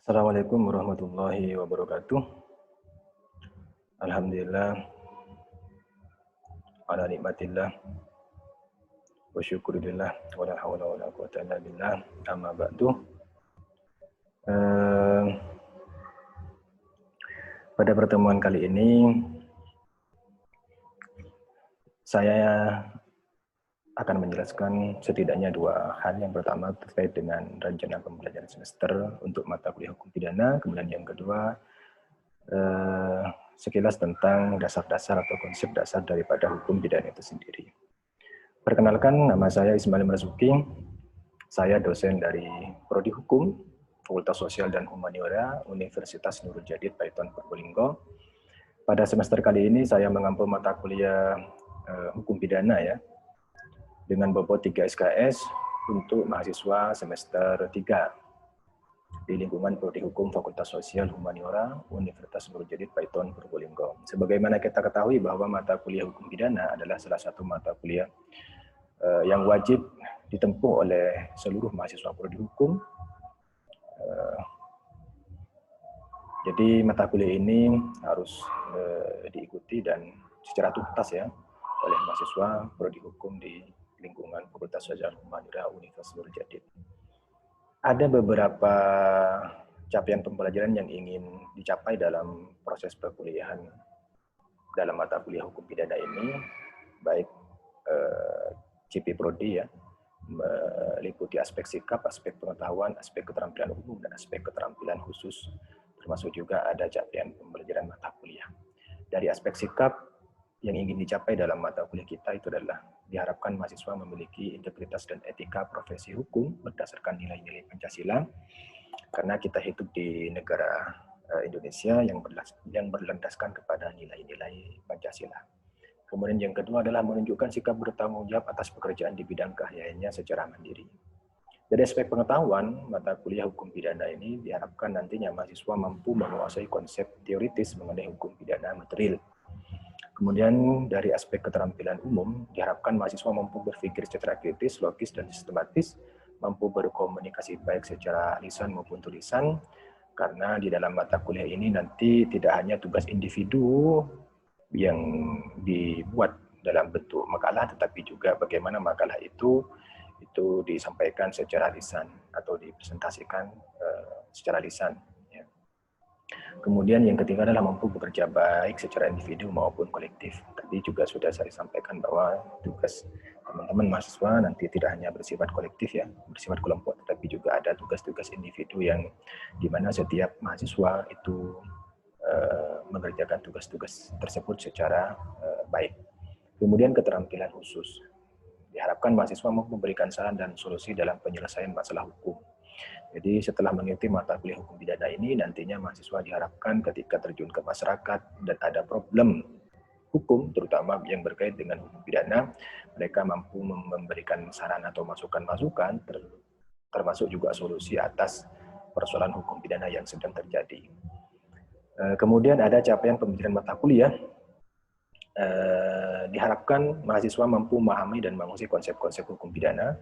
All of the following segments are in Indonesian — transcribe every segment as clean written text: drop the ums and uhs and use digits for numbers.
Assalamualaikum warahmatullahi wabarakatuh. Alhamdulillah, ala nikmatillah, wa syukurillah, wa la hawla wa la quwata illa billah, amma ba'du. Pada pertemuan kali ini, saya akan menjelaskan setidaknya dua hal. Yang pertama terkait dengan rencana pembelajaran semester untuk mata kuliah hukum pidana, kemudian yang kedua sekilas tentang dasar-dasar atau konsep dasar daripada hukum pidana itu sendiri. Perkenalkan, nama saya Ismail Marzuki. Saya dosen dari Prodi Hukum, Fakultas Sosial dan Humaniora, Universitas Nurul Jadid, Paiton, Probolinggo. Pada semester kali ini saya mengampu mata kuliah hukum pidana ya, dengan bobot 3 SKS untuk mahasiswa semester 3 di lingkungan Prodi Hukum Fakultas Sosial Humaniora Universitas Nurul Jadid Paiton Probolinggo. Sebagaimana kita ketahui bahwa mata kuliah hukum pidana adalah salah satu mata kuliah yang wajib ditempuh oleh seluruh mahasiswa Prodi Hukum. Jadi mata kuliah ini harus diikuti dan secara tuntas ya oleh mahasiswa Prodi Hukum di lingkungan Fakultas Sosial Humaniora Universitas Nurul Jadid. Ada beberapa capaian pembelajaran yang ingin dicapai dalam proses perkuliahan dalam mata kuliah hukum pidana ini, baik CP Prodi ya, meliputi aspek sikap, aspek pengetahuan, aspek keterampilan umum, dan aspek keterampilan khusus, termasuk juga ada capaian pembelajaran mata kuliah. Dari aspek sikap yang ingin dicapai dalam mata kuliah kita itu adalah diharapkan mahasiswa memiliki integritas dan etika profesi hukum berdasarkan nilai-nilai Pancasila, karena kita hidup di negara Indonesia yang berlandaskan kepada nilai-nilai Pancasila. Kemudian yang kedua adalah menunjukkan sikap bertanggung jawab atas pekerjaan di bidang keahliannya secara mandiri. Dari aspek pengetahuan, mata kuliah hukum pidana ini diharapkan nantinya mahasiswa mampu menguasai konsep teoritis mengenai hukum pidana material. Kemudian dari aspek keterampilan umum, diharapkan mahasiswa mampu berpikir secara kritis, logis, dan sistematis, mampu berkomunikasi baik secara lisan maupun tulisan, karena di dalam mata kuliah ini nanti tidak hanya tugas individu yang dibuat dalam bentuk makalah, tetapi juga bagaimana makalah itu disampaikan secara lisan atau dipresentasikan secara lisan. Kemudian yang ketiga adalah mampu bekerja baik secara individu maupun kolektif. Tadi juga sudah saya sampaikan bahwa tugas teman-teman mahasiswa nanti tidak hanya bersifat kolektif ya, bersifat kelompok, tetapi juga ada tugas-tugas individu yang dimana setiap mahasiswa itu mengerjakan tugas-tugas tersebut secara baik. Kemudian keterampilan khusus. Diharapkan mahasiswa mampu memberikan saran dan solusi dalam penyelesaian masalah hukum. Jadi setelah mengikuti mata kuliah hukum pidana ini, nantinya mahasiswa diharapkan ketika terjun ke masyarakat dan ada problem hukum, terutama yang berkait dengan hukum pidana, mereka mampu memberikan saran atau masukan-masukan, termasuk juga solusi atas persoalan hukum pidana yang sedang terjadi. Kemudian ada capaian pembelajaran mata kuliah. Diharapkan mahasiswa mampu memahami dan menguasai konsep-konsep hukum pidana,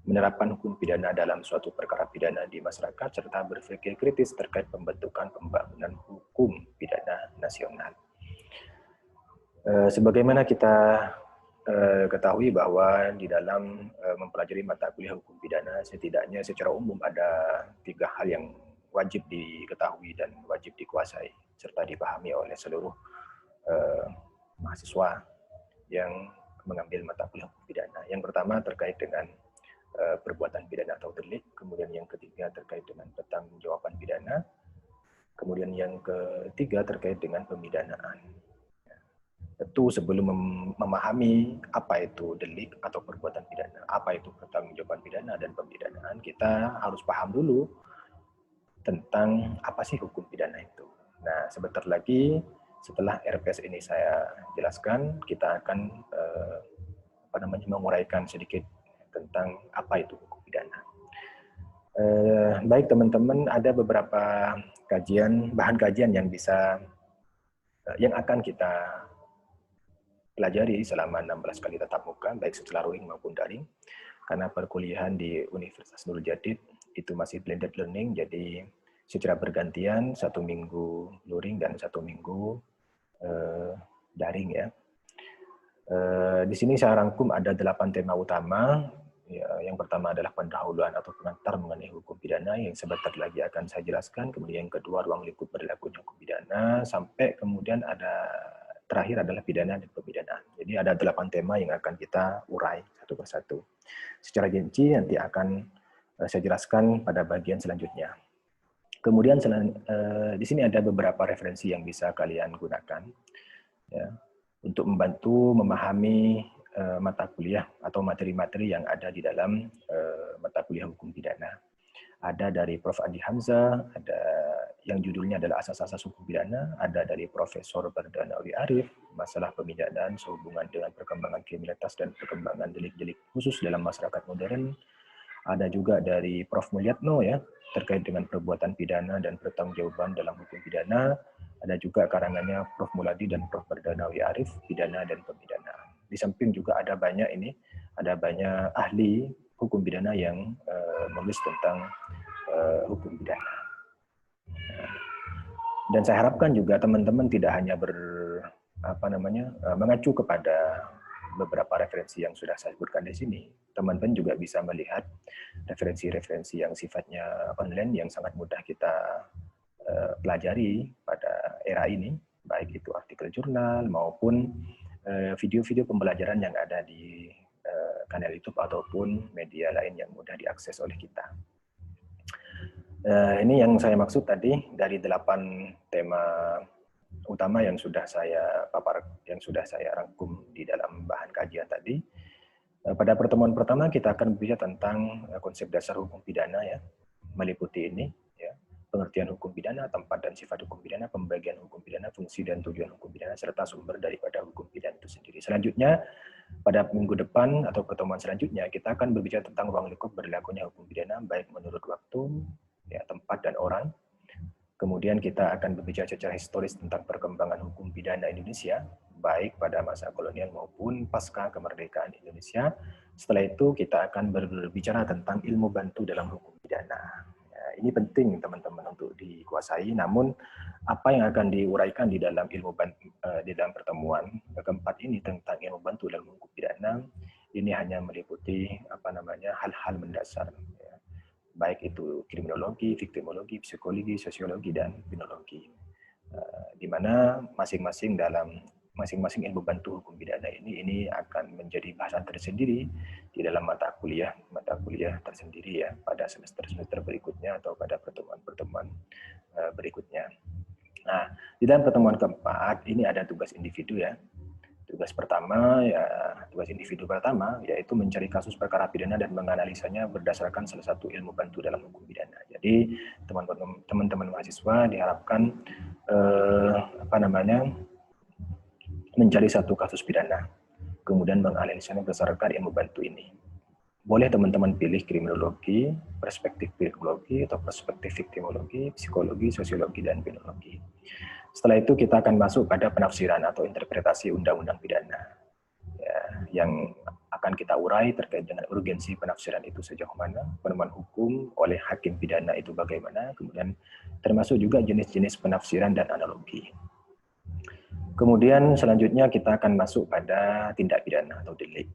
menerapkan hukum pidana dalam suatu perkara pidana di masyarakat, serta berpikir kritis terkait pembentukan pembangunan hukum pidana nasional. Sebagaimana kita ketahui bahwa di dalam mempelajari mata kuliah hukum pidana, setidaknya secara umum ada 3 hal yang wajib diketahui dan wajib dikuasai, serta dipahami oleh seluruh mahasiswa yang mengambil mata kuliah hukum pidana. Yang pertama terkait dengan perbuatan pidana atau delik, kemudian yang ketiga terkait dengan pertanggungjawaban pidana, kemudian yang ketiga terkait dengan pemidanaan. Tentu sebelum memahami apa itu delik atau perbuatan pidana, apa itu pertanggungjawaban pidana dan pemidanaan, kita harus paham dulu tentang apa sih hukum pidana itu. Nah, sebentar lagi setelah RPS ini saya jelaskan, kita akan menguraikan sedikit tentang apa itu hukum pidana. Baik teman-teman, ada beberapa bahan kajian yang akan kita pelajari selama 16 kali tatap muka, baik secara luring maupun daring, karena perkuliahan di Universitas Nurul Jadid itu masih blended learning, jadi secara bergantian, 1 minggu luring dan 1 minggu daring ya. Di sini saya rangkum ada 8 tema utama. Ya, yang pertama adalah pendahuluan atau pengantar mengenai hukum pidana yang sebentar lagi akan saya jelaskan. Kemudian yang kedua ruang lingkup berlakunya hukum pidana, sampai kemudian ada terakhir adalah pidana dan pemidanaan. Jadi ada 8 tema yang akan kita urai satu persatu. Secara rinci nanti akan saya jelaskan pada bagian selanjutnya. Kemudian di sini ada beberapa referensi yang bisa kalian gunakan ya, untuk membantu memahami mata kuliah atau materi-materi yang ada di dalam mata kuliah hukum pidana. Ada dari Prof. Andi Hamzah, ada yang judulnya adalah Asas-asas Hukum Pidana, ada dari Profesor Bardanawi Arif, masalah pemidanaan sehubungan dengan perkembangan kriminalitas dan perkembangan delik-delik khusus dalam masyarakat modern. Ada juga dari Prof. Mulyatno ya, terkait dengan perbuatan pidana dan pertanggungjawaban dalam hukum pidana. Ada juga karangannya Prof. Muladi dan Prof. Bardanawi Arif, pidana dan pemidanaan. Di samping juga ada banyak ahli hukum pidana yang menulis tentang hukum pidana. Dan saya harapkan juga teman-teman tidak hanya mengacu kepada beberapa referensi yang sudah saya sebutkan di sini. Teman-teman juga bisa melihat referensi-referensi yang sifatnya online yang sangat mudah kita pelajari pada era ini, baik itu artikel jurnal maupun video-video pembelajaran yang ada di kanal YouTube ataupun media lain yang mudah diakses oleh kita. Ini yang saya maksud tadi dari 8 tema utama yang sudah saya rangkum di dalam bahan kajian tadi. Pada pertemuan pertama kita akan berbicara tentang konsep dasar hukum pidana ya, meliputi ini ya, pengertian hukum pidana, tempat dan sifat hukum pidana, pembagian hukum pidana, fungsi dan tujuan hukum pidana, serta sumber daripada hukum pidana itu sendiri. Selanjutnya, pada minggu depan atau pertemuan selanjutnya, kita akan berbicara tentang ruang lingkup berlakunya hukum pidana, baik menurut waktu, ya, tempat, dan orang. Kemudian kita akan berbicara secara historis tentang perkembangan hukum pidana Indonesia, baik pada masa kolonial maupun pasca kemerdekaan Indonesia. Setelah itu kita akan berbicara tentang ilmu bantu dalam hukum pidana. Ini penting teman-teman untuk dikuasai, namun apa yang akan diuraikan di dalam di dalam pertemuan keempat ini tentang ilmu bantu dalam hukum pidana ini hanya meliputi hal-hal mendasar ya. Baik itu kriminologi, viktimologi, psikologi, sosiologi, dan penologi. Di mana masing-masing ilmu bantu hukum pidana ini akan menjadi bahasan tersendiri di dalam mata kuliah tersendiri ya pada semester berikutnya atau pada pertemuan berikutnya. Nah, di dalam pertemuan keempat ini ada tugas individu ya. Tugas individu pertama yaitu mencari kasus perkara pidana dan menganalisanya berdasarkan salah satu ilmu bantu dalam hukum pidana. Jadi teman-teman mahasiswa diharapkan mencari satu kasus pidana, kemudian menganalisanya berdasarkan ilmu bantu ini. Boleh teman-teman pilih kriminologi, perspektif kriminologi, atau perspektif viktimologi, psikologi, sosiologi, dan penologi. Setelah itu kita akan masuk pada penafsiran atau interpretasi undang-undang pidana. Ya, yang akan kita urai terkait dengan urgensi penafsiran itu sejauh mana, penemuan hukum oleh hakim pidana itu bagaimana, kemudian termasuk juga jenis-jenis penafsiran dan analogi. Kemudian selanjutnya kita akan masuk pada tindak pidana atau delik.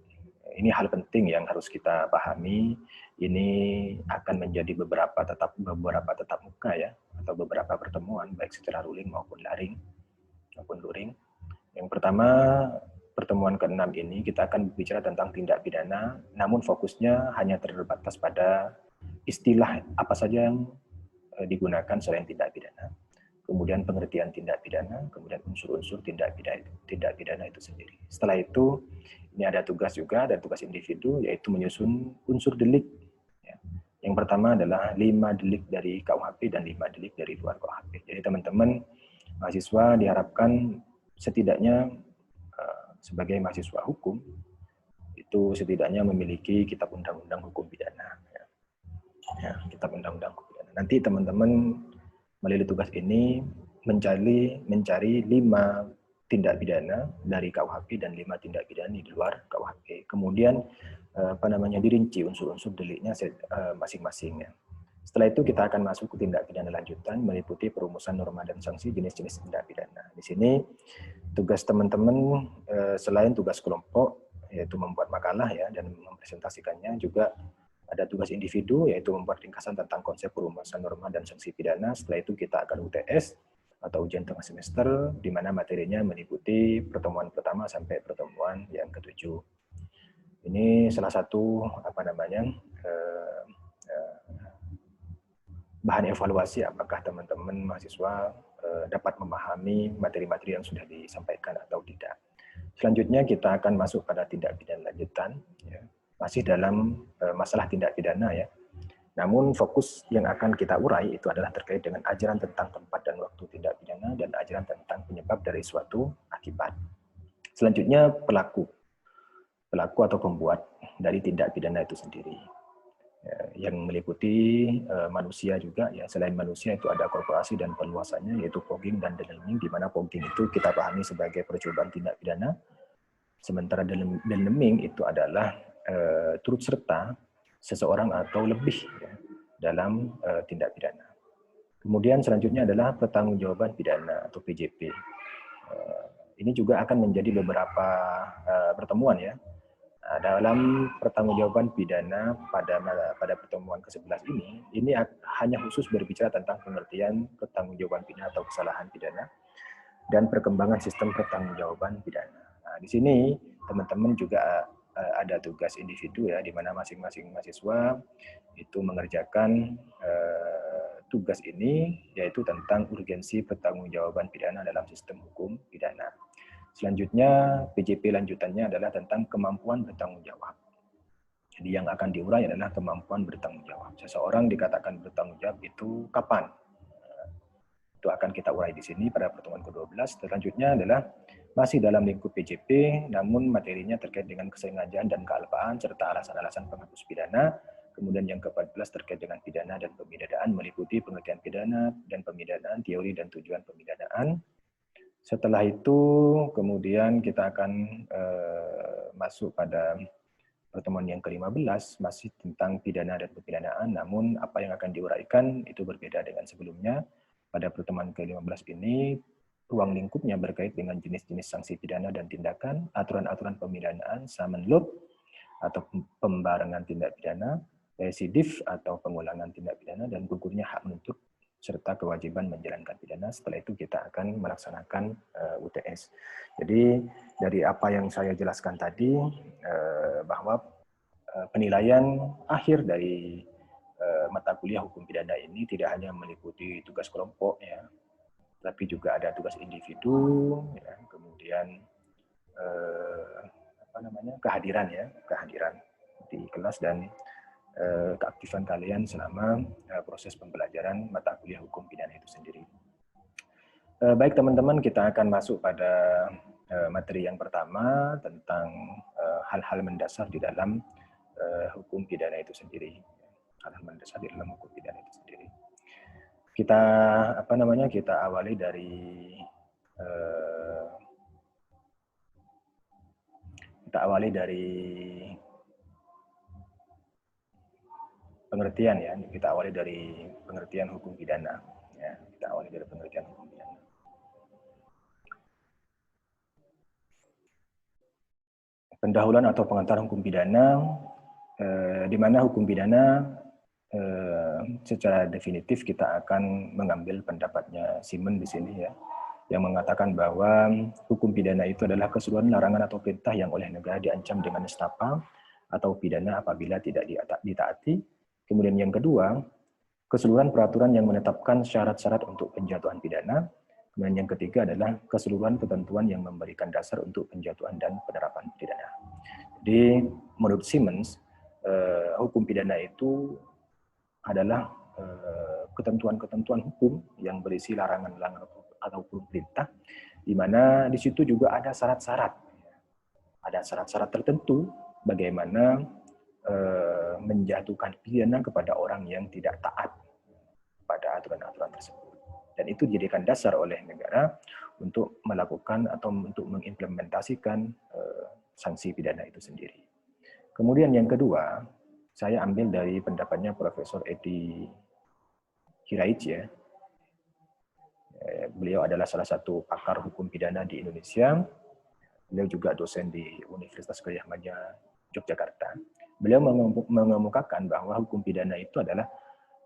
Ini hal penting yang harus kita pahami. Ini akan menjadi beberapa tatap muka ya, atau beberapa pertemuan baik secara ruling maupun luring. Yang pertama, pertemuan ke-6 ini kita akan bicara tentang tindak pidana, namun fokusnya hanya terbatas pada istilah apa saja yang digunakan selain tindak pidana. Kemudian pengertian tindak pidana, kemudian unsur-unsur tindak pidana itu sendiri. Setelah itu, ini ada tugas juga, ada tugas individu, yaitu menyusun unsur delik. Yang pertama adalah 5 delik dari KUHP dan 5 delik dari luar KUHP. Jadi teman-teman mahasiswa diharapkan setidaknya sebagai mahasiswa hukum, itu setidaknya memiliki kitab undang-undang hukum pidana. Ya, kitab undang-undang hukum pidana. Nanti teman-teman melalui tugas ini mencari 5 tindak pidana dari KUHP dan 5 tindak pidana di luar KUHP. Kemudian dirinci unsur-unsur deliknya masing-masingnya. Setelah itu kita akan masuk ke tindak pidana lanjutan meliputi perumusan norma dan sanksi jenis-jenis tindak pidana. Di sini tugas teman-teman selain tugas kelompok yaitu membuat makalah ya dan mempresentasikannya, juga ada tugas individu yaitu membuat ringkasan tentang konsep perumusan norma dan sanksi pidana. Setelah itu kita akan UTS atau ujian tengah semester, di mana materinya meliputi pertemuan pertama sampai pertemuan yang ke-7. Ini salah satu bahan evaluasi apakah teman-teman mahasiswa dapat memahami materi-materi yang sudah disampaikan atau tidak. Selanjutnya kita akan masuk pada tindak pidana lanjutan, ya. Masih dalam masalah tindak pidana ya. Namun fokus yang akan kita urai itu adalah terkait dengan ajaran tentang tempat dan waktu tindak pidana dan ajaran tentang penyebab dari suatu akibat. Selanjutnya pelaku atau pembuat dari tindak pidana itu sendiri, yang meliputi manusia juga ya. Selain manusia itu ada korporasi dan perluasannya yaitu fogging dan delaming, di mana fogging itu kita pahami sebagai percobaan tindak pidana, sementara delaming itu adalah turut serta seseorang atau lebih ya, dalam tindak pidana. Kemudian selanjutnya adalah pertanggungjawaban pidana atau PJP. Ini juga akan menjadi beberapa pertemuan ya. Dalam pertanggungjawaban pidana pada pertemuan ke-11 ini hanya khusus berbicara tentang pengertian pertanggungjawaban pidana atau kesalahan pidana dan perkembangan sistem pertanggungjawaban pidana. Nah, di sini teman-teman juga ada tugas individu ya, di mana masing-masing mahasiswa itu mengerjakan tugas ini, yaitu tentang urgensi pertanggungjawaban pidana dalam sistem hukum pidana. Selanjutnya, PJP lanjutannya adalah tentang kemampuan bertanggung jawab. Jadi yang akan diurai adalah kemampuan bertanggung jawab. Seseorang dikatakan bertanggung jawab itu kapan? Itu akan kita urai di sini pada pertemuan ke-12. Selanjutnya adalah masih dalam lingkup PJP, namun materinya terkait dengan kesengajaan dan kealpaan, serta alasan-alasan penghapus pidana. Kemudian yang ke-14 terkait dengan pidana dan pemidanaan, meliputi pengertian pidana dan pemidanaan, teori dan tujuan pemidanaan. Setelah itu, kemudian kita akan masuk pada pertemuan yang ke-15, masih tentang pidana dan pemidanaan, namun apa yang akan diuraikan itu berbeda dengan sebelumnya. Pada pertemuan ke-15 ini, ruang lingkupnya berkait dengan jenis-jenis sanksi pidana dan tindakan, aturan-aturan pemidanaan, summon loop atau pembarengan tindak pidana, residif atau pengulangan tindak pidana, dan gugurnya hak menuntut serta kewajiban menjalankan pidana. Setelah itu kita akan melaksanakan UTS. Jadi dari apa yang saya jelaskan tadi, bahwa penilaian akhir dari mata kuliah hukum pidana ini tidak hanya meliputi tugas kelompok ya, tapi juga ada tugas individu, ya, kemudian kehadiran di kelas dan keaktifan kalian selama proses pembelajaran mata kuliah hukum pidana itu sendiri. Baik teman-teman, kita akan masuk pada materi yang pertama tentang hal-hal mendasar di dalam hukum pidana itu sendiri. Hal-hal mendasar di dalam hukum pidana itu sendiri. Kita awali dari pengertian ya. Kita awali dari pengertian hukum pidana. Ya, kita awali dari pengertian hukum pidana. Pendahuluan atau pengantar hukum pidana, di mana hukum pidana secara definitif kita akan mengambil pendapatnya Simon di sini ya, yang mengatakan bahwa hukum pidana itu adalah keseluruhan larangan atau perintah yang oleh negara diancam dengan nestapa atau pidana apabila tidak ditaati. Kemudian yang kedua, keseluruhan peraturan yang menetapkan syarat-syarat untuk penjatuhan pidana. Kemudian yang ketiga adalah keseluruhan ketentuan yang memberikan dasar untuk penjatuhan dan penerapan pidana. Jadi menurut Simmons, hukum pidana itu adalah ketentuan-ketentuan hukum yang berisi larangan-larangan ataupun perintah, di mana di situ juga ada syarat-syarat. Ada syarat-syarat tertentu bagaimana menjatuhkan pidana kepada orang yang tidak taat pada aturan-aturan tersebut. Dan itu dijadikan dasar oleh negara untuk melakukan atau untuk mengimplementasikan sanksi pidana itu sendiri. Kemudian yang kedua, saya ambil dari pendapatnya Profesor Edi Hiraich ya. Beliau adalah salah satu pakar hukum pidana di Indonesia. Beliau juga dosen di Universitas Gadjah Mada, Yogyakarta. Beliau mengemukakan bahwa hukum pidana itu adalah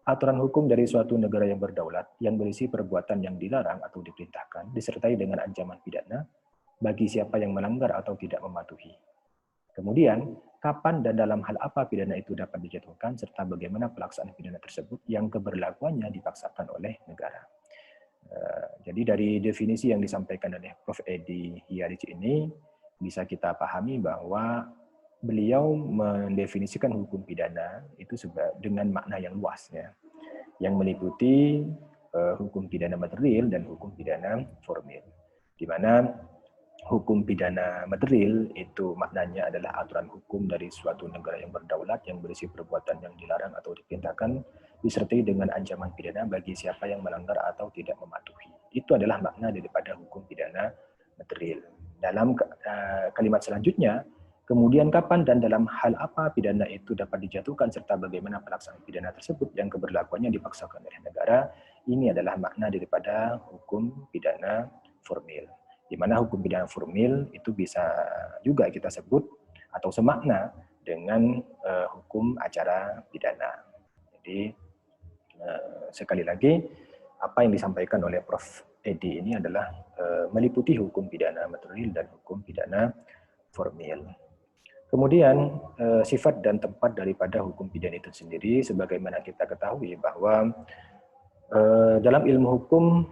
aturan hukum dari suatu negara yang berdaulat yang berisi perbuatan yang dilarang atau diperintahkan, disertai dengan ancaman pidana bagi siapa yang melanggar atau tidak mematuhi. Kemudian, kapan dan dalam hal apa pidana itu dapat dijatuhkan, serta bagaimana pelaksanaan pidana tersebut yang keberlakuannya dipaksakan oleh negara. Jadi dari definisi yang disampaikan oleh Prof. Edi Hiraich ini, bisa kita pahami bahwa beliau mendefinisikan hukum pidana itu dengan makna yang luas, ya, yang meliputi hukum pidana material dan hukum pidana formil. Di mana hukum pidana material itu maknanya adalah aturan hukum dari suatu negara yang berdaulat yang berisi perbuatan yang dilarang atau diperintahkan, disertai dengan ancaman pidana bagi siapa yang melanggar atau tidak mematuhi. Itu adalah makna daripada hukum pidana material. Dalam kalimat selanjutnya, kemudian kapan dan dalam hal apa pidana itu dapat dijatuhkan serta bagaimana pelaksanaan pidana tersebut yang keberlakuannya dipaksakan oleh negara, ini adalah makna daripada hukum pidana formil. Di mana hukum pidana formil itu bisa juga kita sebut atau semakna dengan hukum acara pidana. Jadi sekali lagi, apa yang disampaikan oleh Prof. Edi ini adalah meliputi hukum pidana material dan hukum pidana formil. Kemudian sifat dan tempat daripada hukum pidana itu sendiri, sebagaimana kita ketahui bahwa dalam ilmu hukum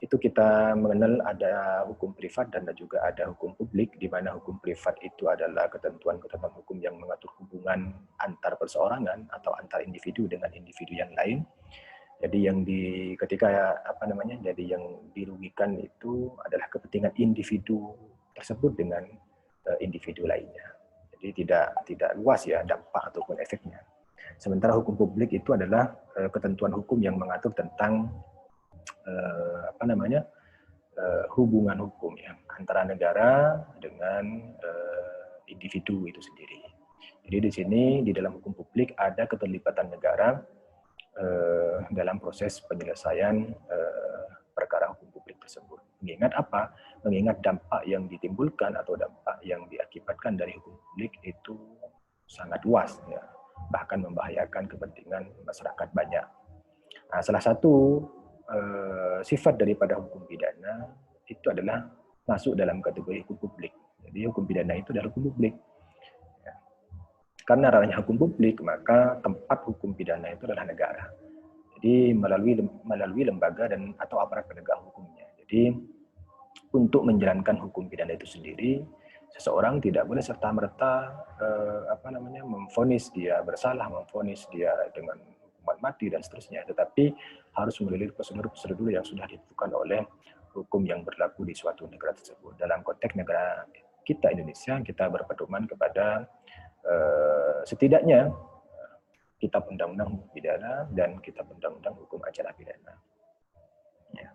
itu kita mengenal ada hukum privat dan juga ada hukum publik, di mana hukum privat itu adalah ketentuan-ketentuan hukum yang mengatur hubungan antar perseorangan atau antar individu dengan individu yang lain. Jadi jadi yang dirugikan itu adalah kepentingan individu tersebut dengan individu lainnya. Jadi tidak luas ya dampak ataupun efeknya. Sementara hukum publik itu adalah ketentuan hukum yang mengatur tentang hubungan hukum ya antara negara dengan individu itu sendiri. Jadi di sini di dalam hukum publik ada keterlibatan negara dalam proses penyelesaian perkara hukum publik tersebut. Mengingat apa? Mengingat dampak yang ditimbulkan atau dampak yang diakibatkan dari hukum publik itu sangat luas, ya, bahkan membahayakan kepentingan masyarakat banyak. Nah, salah satu sifat daripada hukum pidana itu adalah masuk dalam kategori hukum publik. Jadi hukum pidana itu adalah hukum publik. Ya. Karena ranahnya hukum publik, maka tempat hukum pidana itu adalah negara. Jadi melalui lembaga dan atau aparat penegak hukumnya. Jadi untuk menjalankan hukum pidana itu sendiri, seseorang tidak boleh serta-merta memvonis dia bersalah, memvonis dia dengan hukuman mati dan seterusnya, tetapi harus melalui prosedur-prosedur yang sudah ditentukan oleh hukum yang berlaku di suatu negara tersebut. Dalam konteks negara kita Indonesia, kita berpedoman kepada setidaknya Kitab Undang-Undang Hukum Pidana dan Kitab Undang-Undang Hukum Acara Pidana. Ya.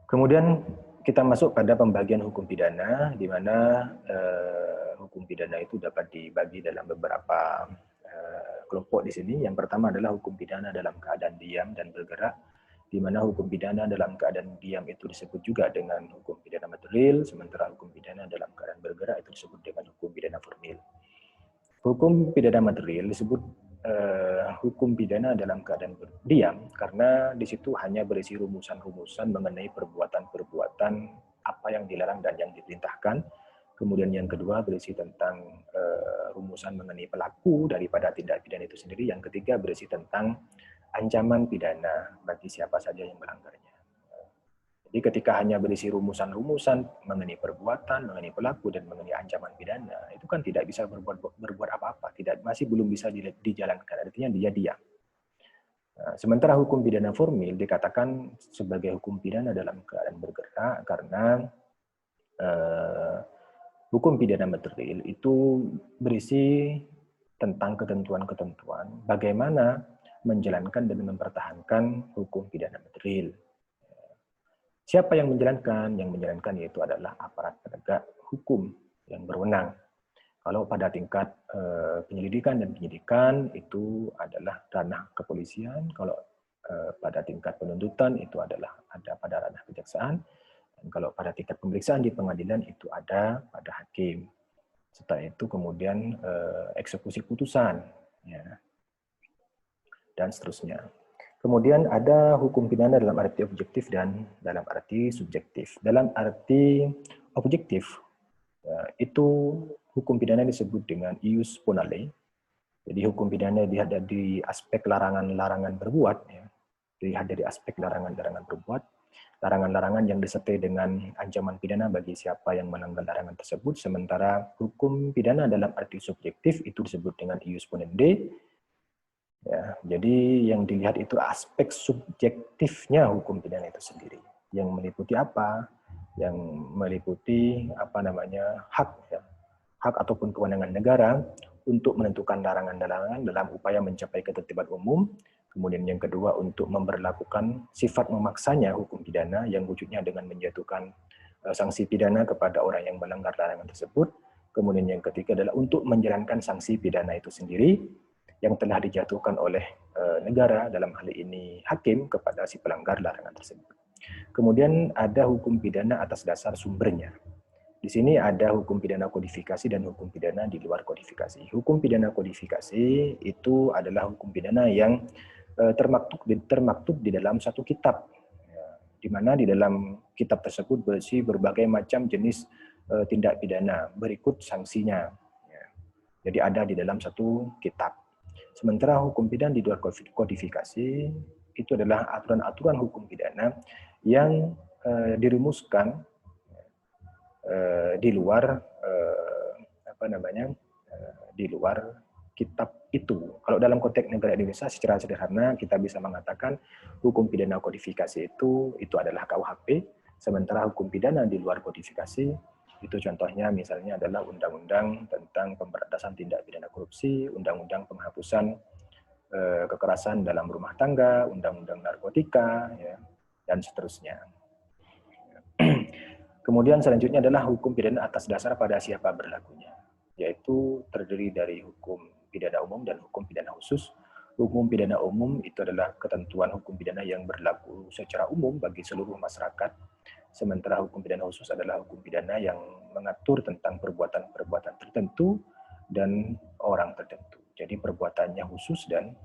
Kemudian kita masuk pada pembagian hukum pidana, di mana hukum pidana itu dapat dibagi dalam beberapa kelompok di sini. Yang pertama adalah hukum pidana dalam keadaan diam dan bergerak, di mana hukum pidana dalam keadaan diam itu disebut juga dengan hukum pidana material, sementara hukum pidana dalam keadaan bergerak itu disebut dengan hukum pidana formil. Hukum pidana material disebut hukum pidana dalam keadaan diam karena di situ hanya berisi rumusan-rumusan mengenai perbuatan-perbuatan apa yang dilarang dan yang diperintahkan. Kemudian yang kedua berisi tentang rumusan mengenai pelaku daripada tindak pidana itu sendiri. Yang ketiga berisi tentang ancaman pidana bagi siapa saja yang melanggarnya. Jadi ketika hanya berisi rumusan-rumusan mengenai perbuatan, mengenai pelaku, dan mengenai ancaman pidana, itu kan tidak bisa berbuat apa-apa, masih belum bisa dijalankan, artinya dia diam. Nah, sementara hukum pidana formil dikatakan sebagai hukum pidana dalam keadaan bergerak karena hukum pidana material itu berisi tentang ketentuan-ketentuan bagaimana menjalankan dan mempertahankan hukum pidana material. Siapa yang menjalankan? Yang menjalankan yaitu adalah aparat penegak hukum yang berwenang. Kalau pada tingkat penyelidikan dan penyidikan itu adalah ranah kepolisian, kalau pada tingkat penuntutan itu adalah ada pada ranah kejaksaan, dan kalau pada tingkat pemeriksaan di pengadilan itu ada pada hakim. Setelah itu kemudian eksekusi putusan, ya, dan seterusnya. Kemudian ada hukum pidana dalam arti objektif dan dalam arti subjektif. Dalam arti objektif, itu hukum pidana disebut dengan ius ponale. Jadi hukum pidana dilihat dari aspek larangan-larangan berbuat, ya. Dilihat dari aspek larangan-larangan berbuat, larangan-larangan yang disertai dengan ancaman pidana bagi siapa yang melanggar larangan tersebut, sementara hukum pidana dalam arti subjektif itu disebut dengan ius ponende. Ya, jadi yang dilihat itu aspek subjektifnya hukum pidana itu sendiri, yang meliputi apa? Yang meliputi apa namanya hak, ya, hak ataupun kewenangan negara untuk menentukan larangan-larangan dalam upaya mencapai ketertiban umum. Kemudian yang kedua, untuk memberlakukan sifat memaksanya hukum pidana yang wujudnya dengan menjatuhkan sanksi pidana kepada orang yang melanggar larangan tersebut. Kemudian yang ketiga adalah untuk menjalankan sanksi pidana itu sendiri yang telah dijatuhkan oleh negara, dalam hal ini hakim, kepada si pelanggar larangan tersebut. Kemudian ada hukum pidana atas dasar sumbernya. Di sini ada hukum pidana kodifikasi dan hukum pidana di luar kodifikasi. Hukum pidana kodifikasi itu adalah hukum pidana yang termaktub di dalam satu kitab, di mana di dalam kitab tersebut berisi berbagai macam jenis tindak pidana berikut sanksinya. Jadi ada di dalam satu kitab. Sementara hukum pidana di luar kodifikasi itu adalah aturan-aturan hukum pidana yang dirumuskan di luar di luar kitab itu. Kalau dalam konteks negara Indonesia secara sederhana kita bisa mengatakan hukum pidana kodifikasi itu adalah KUHP, sementara hukum pidana di luar kodifikasi itu contohnya misalnya adalah undang-undang tentang pemberantasan tindak pidana korupsi, undang-undang penghapusan kekerasan dalam rumah tangga, undang-undang narkotika, ya, dan seterusnya. Kemudian selanjutnya adalah hukum pidana atas dasar pada siapa berlakunya, yaitu terdiri dari hukum pidana umum dan hukum pidana khusus. Hukum pidana umum itu adalah ketentuan hukum pidana yang berlaku secara umum bagi seluruh masyarakat, sementara hukum pidana khusus adalah hukum pidana yang mengatur tentang perbuatan-perbuatan tertentu dan orang tertentu. Jadi perbuatannya khusus dan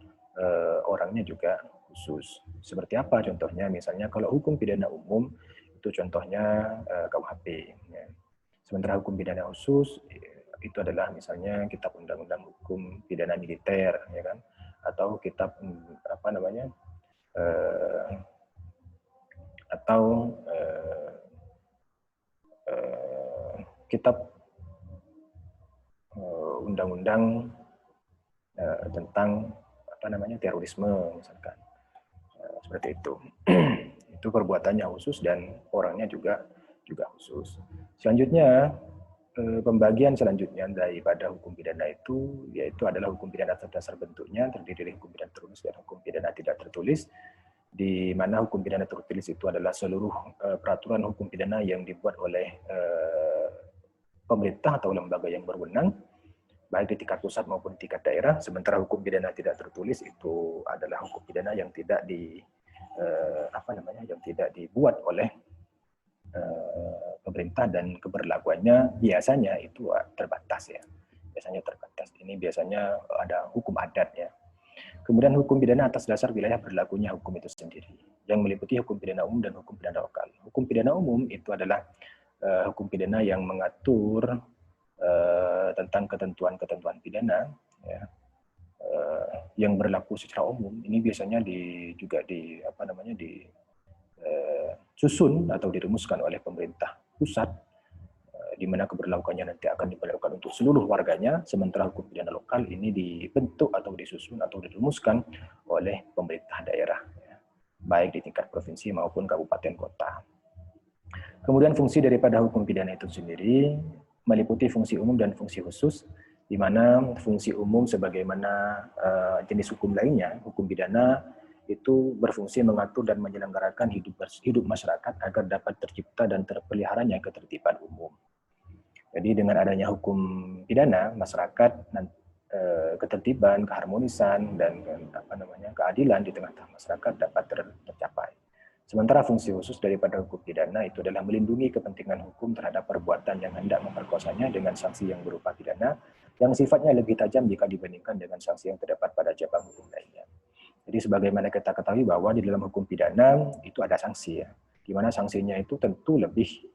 orangnya juga khusus. Seperti apa contohnya? Misalnya kalau hukum pidana umum itu contohnya KUHP. Ya. Sementara hukum pidana khusus itu adalah misalnya kitab undang-undang hukum pidana militer, ya kan? Atau kitab kitab undang-undang tentang terorisme misalkan, seperti itu. Itu perbuatannya khusus dan orangnya juga khusus. Selanjutnya pembagian selanjutnya daripada hukum pidana itu yaitu adalah hukum pidana atas dasar bentuknya, terdiri dari hukum pidana tertulis dan hukum pidana tidak tertulis, di mana hukum pidana tertulis itu adalah seluruh peraturan hukum pidana yang dibuat oleh pemerintah atau lembaga yang berwenang, baik di tingkat pusat maupun di tingkat daerah. Sementara hukum pidana tidak tertulis itu adalah hukum pidana yang tidak dibuat oleh pemerintah dan keberlakuannya biasanya itu terbatas, ya. Biasanya terbatas. Ini biasanya ada hukum adat, ya. Kemudian hukum pidana atas dasar wilayah berlakunya hukum itu sendiri, yang meliputi hukum pidana umum dan hukum pidana lokal. Hukum pidana umum itu adalah hukum pidana yang mengatur tentang ketentuan-ketentuan pidana, ya, yang berlaku secara umum. Ini biasanya disusun atau dirumuskan oleh pemerintah pusat, di mana keberlakuannya nanti akan diberlakukan untuk seluruh warganya, sementara hukum pidana lokal ini dibentuk atau disusun atau dirumuskan oleh pemerintah daerah, ya, baik di tingkat provinsi maupun kabupaten kota. Kemudian fungsi daripada hukum pidana itu sendiri meliputi fungsi umum dan fungsi khusus, di mana fungsi umum sebagaimana jenis hukum lainnya, hukum pidana itu berfungsi mengatur dan menyelenggarakan hidup masyarakat agar dapat tercipta dan terpeliharanya ketertiban umum. Jadi dengan adanya hukum pidana, masyarakat ketertiban, keharmonisan, dan keadilan di tengah-tengah masyarakat dapat tercapai. Sementara fungsi khusus daripada hukum pidana itu adalah melindungi kepentingan hukum terhadap perbuatan yang hendak memperkosanya dengan sanksi yang berupa pidana, yang sifatnya lebih tajam jika dibandingkan dengan sanksi yang terdapat pada cabang hukum lainnya. Jadi sebagaimana kita ketahui bahwa di dalam hukum pidana itu ada sanksi, ya, di mana sanksinya itu tentu lebih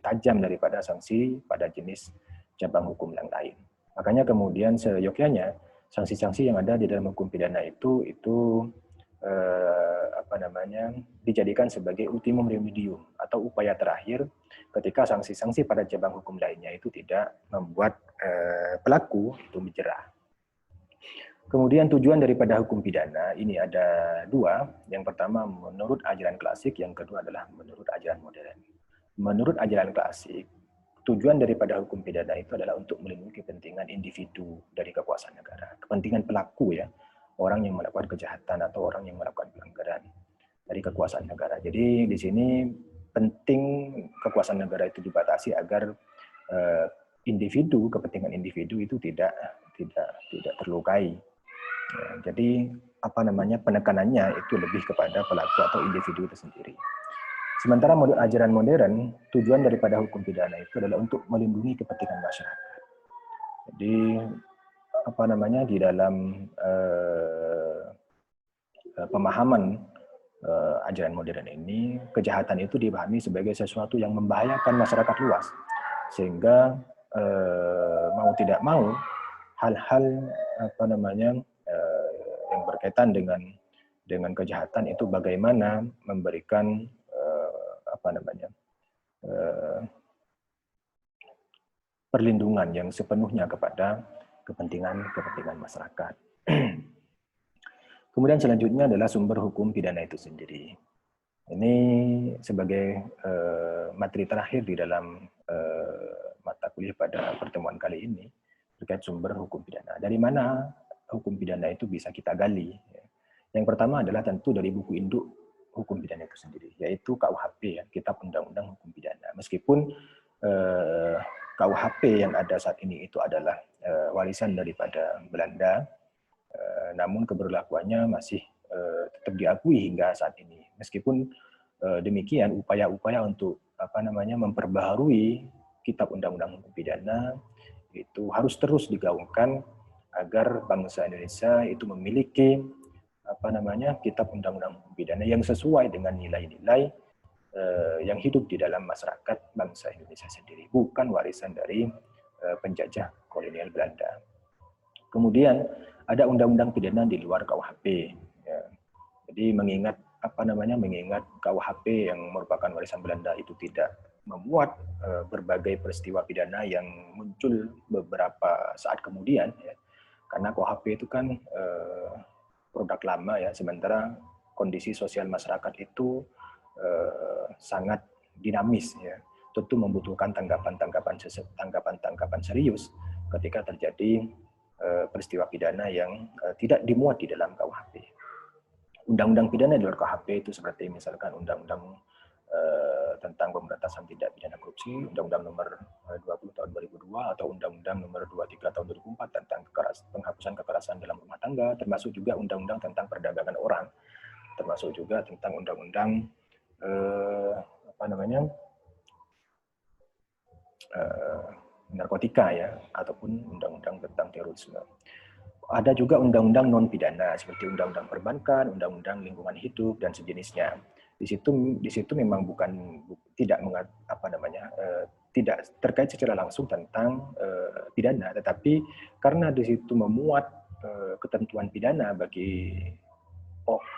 tajam daripada sanksi pada jenis cabang hukum yang lain. Makanya kemudian seyogyanya sanksi-sanksi yang ada di dalam hukum pidana itu dijadikan sebagai ultimum remedium atau upaya terakhir ketika sanksi-sanksi pada cabang hukum lainnya itu tidak membuat pelaku itu menjerah. Kemudian tujuan daripada hukum pidana ini ada dua. Yang pertama menurut ajaran klasik, yang kedua adalah menurut ajaran modern. Menurut ajaran klasik, tujuan daripada hukum pidana itu adalah untuk melindungi kepentingan individu dari kekuasaan negara, kepentingan pelaku, ya, orang yang melakukan kejahatan atau orang yang melakukan pelanggaran dari kekuasaan negara. Jadi di sini penting kekuasaan negara itu dibatasi agar kepentingan individu itu tidak terlukai. Ya, jadi penekanannya itu lebih kepada pelaku atau individu itu sendiri. Sementara menurut ajaran modern, tujuan daripada hukum pidana itu adalah untuk melindungi kepentingan masyarakat. Jadi di dalam pemahaman ajaran modern ini, kejahatan itu dipahami sebagai sesuatu yang membahayakan masyarakat luas, sehingga mau tidak mau hal-hal yang berkaitan dengan kejahatan itu bagaimana memberikan perlindungan yang sepenuhnya kepada kepentingan masyarakat. Kemudian selanjutnya adalah sumber hukum pidana itu sendiri. Ini sebagai materi terakhir di dalam mata kuliah pada pertemuan kali ini terkait sumber hukum pidana. Dari mana hukum pidana itu bisa kita gali? Yang pertama adalah tentu dari buku induk hukum pidana itu sendiri, yaitu KUHP, ya, Kitab Undang-Undang Hukum Pidana. Meskipun KUHP yang ada saat ini itu adalah warisan daripada Belanda, namun keberlakuannya masih tetap diakui hingga saat ini. Meskipun demikian, upaya-upaya untuk memperbaharui Kitab Undang-Undang Hukum Pidana itu harus terus digaungkan agar bangsa Indonesia itu memiliki Kitab Undang-Undang Hukum Pidana yang sesuai dengan nilai-nilai yang hidup di dalam masyarakat bangsa Indonesia sendiri, bukan warisan dari penjajah kolonial Belanda. Kemudian ada undang-undang pidana di luar KUHP. Ya. Jadi mengingat KUHP yang merupakan warisan Belanda itu tidak memuat berbagai peristiwa pidana yang muncul beberapa saat kemudian, ya. Karena KUHP itu kan produk lama, ya, sementara kondisi sosial masyarakat itu sangat dinamis, ya. Tentu membutuhkan tanggapan serius ketika terjadi peristiwa pidana yang tidak dimuat di dalam KUHP. Undang-undang pidana di luar KUHP itu seperti misalkan Undang-Undang tentang pemberantasan tindak pidana korupsi, Undang-Undang nomor 20 tahun 2002 atau Undang-Undang nomor 23 tahun 2004 tentang penghapusan kekerasan dalam rumah tangga, termasuk juga Undang-Undang tentang perdagangan orang, termasuk juga tentang Undang-Undang narkotika, ya, ataupun Undang-Undang tentang terorisme. Ada juga undang-undang non pidana seperti undang-undang perbankan, undang-undang lingkungan hidup dan sejenisnya. Di situ memang tidak terkait secara langsung tentang pidana, tetapi karena di situ memuat ketentuan pidana bagi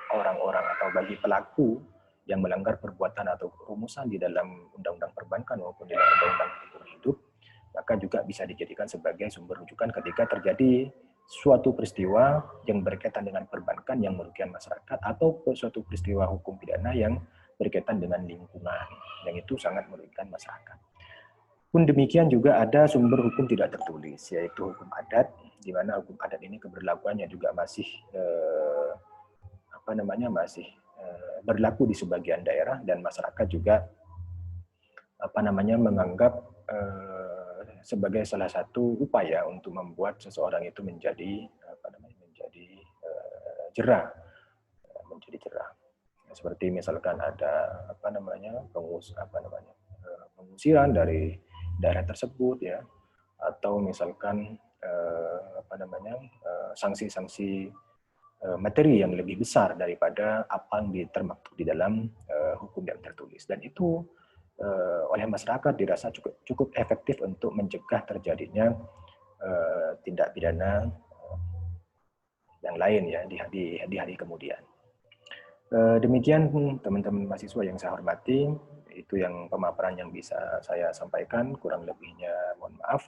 orang-orang atau bagi pelaku yang melanggar perbuatan atau rumusan di dalam undang-undang perbankan maupun di dalam undang-undang lingkungan hidup, maka juga bisa dijadikan sebagai sumber rujukan ketika terjadi suatu peristiwa yang berkaitan dengan perbankan yang merugikan masyarakat atau suatu peristiwa hukum pidana yang berkaitan dengan lingkungan yang itu sangat merugikan masyarakat. Pun demikian juga ada sumber hukum tidak tertulis, yaitu hukum adat, di mana hukum adat ini keberlakuannya juga masih berlaku di sebagian daerah dan masyarakat juga menganggap sebagai salah satu upaya untuk membuat seseorang itu menjadi jerah, menjadi jerah. Seperti misalkan ada pengusiran dari daerah tersebut ya, atau misalkan sanksi-sanksi materi yang lebih besar daripada apa yang termaktub di dalam hukum yang tertulis, dan itu oleh masyarakat dirasa cukup efektif untuk mencegah terjadinya tindak pidana yang lain ya di hari kemudian. Demikian teman-teman mahasiswa yang saya hormati, itu yang pemaparan yang bisa saya sampaikan, kurang lebihnya mohon maaf.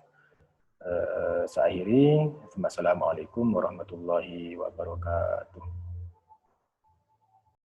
Saya akhiri. Wassalamualaikum warahmatullahi wabarakatuh.